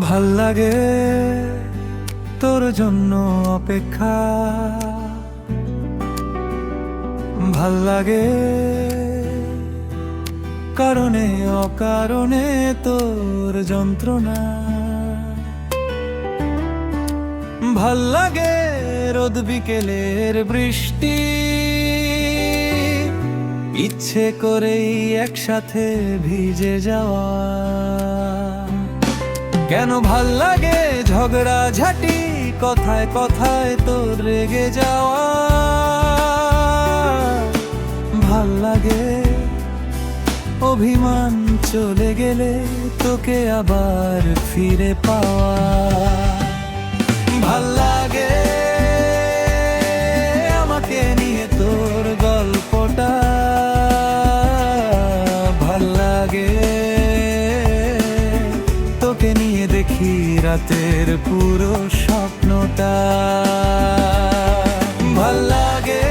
ভাল লাগে তোর জন্য অপেক্ষা, ভাল লাগে কারণে অকারণে তোর যন্ত্রণা, ভাল লাগে রোদ বিকেলের বৃষ্টি, ইচ্ছে করেই একসাথে ভিজে যাওয়া। কেন ভাল লাগে ঝগড়া ঝাঁটি, কথায় কথায় তোর রেগে যাওয়া। ভাল লাগে অভিমান চলে গেলে তোকে আবার ফিরে পাওয়া। ভাল লাগে আমাকে নিয়ে তোর গল্পটা, ভাল লাগে তোকে নিয়ে দেখি রাতের পুরো স্বপ্নটা। ভাল লাগে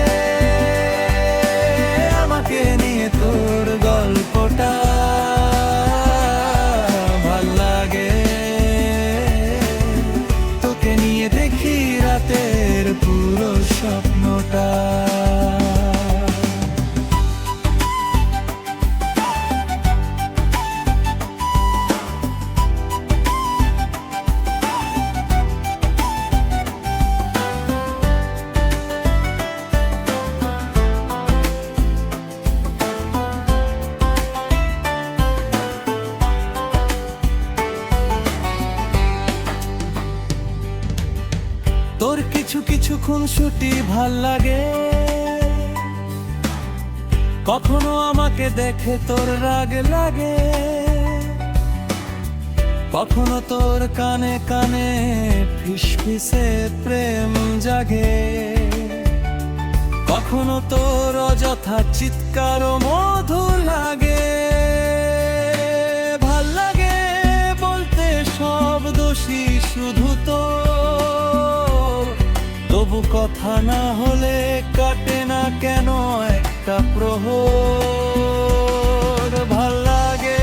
আমাকে নিয়ে তোর গল্পটা, ভাল লাগে তোকে নিয়ে দেখি রাতের পুরো স্বপ্নটা। তোর কিছু কিছু খুনসুটি ভাল লাগে, কখনো আমাকে দেখে তোর রাগ লাগে, কখনো তোর কানে কানে ফিসফিসে প্রেম জাগে, কখনো তোর অযথা চিৎকার মধু লাগে। ভাল লাগে বলতে সব দোষী শুধু তোর, তবু কথা না হলে কাটে না কেন একটা প্রহর। ভাল লাগে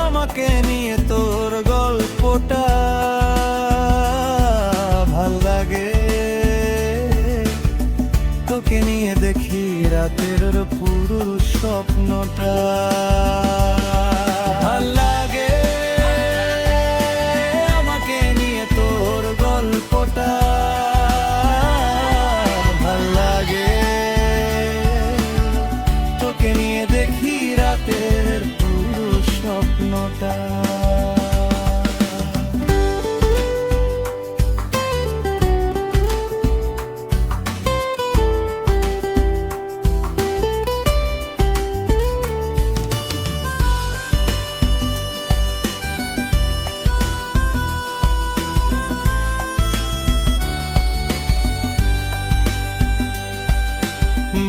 আমাকে নিয়ে তোর গল্পটা, ভাল লাগে তোকে নিয়ে দেখি রাতের পুরো স্বপ্নটা। ভাল লাগে আমাকে নিয়ে তোর গল্পটা, ভাল লাগে তোকে নিয়ে দেখি রাতের পুরো স্বপ্নটা।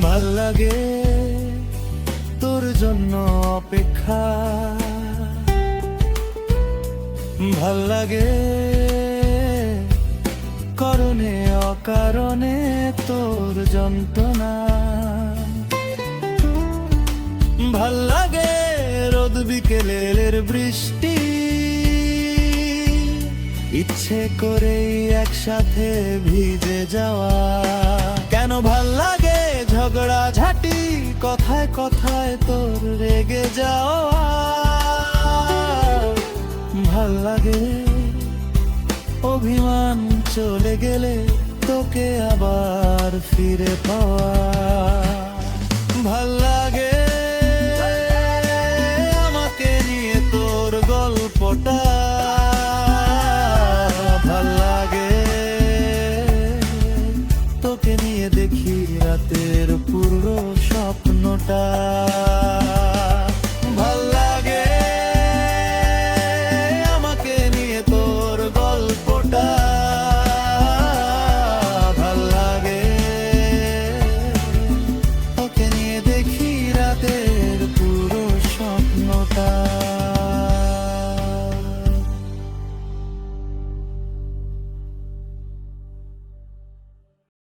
ভাল লাগে তোর জন্য অপেক্ষা, ভাল লাগে কারণে অকারণে তোর যন্ত্রণা, ভাল লাগে রোদ বিকেলের বৃষ্টি, ইচ্ছে করেই একসাথে ভিজে যাওয়া। কেন ভাল লাগে ঝগড়া ঝাঁটি, কথায় কথায় তোর রেগে যাওয়া। ভাল লাগে অভিমান চলে গেলে তোকে আবার ফিরে পাওয়া। ভাল লাগে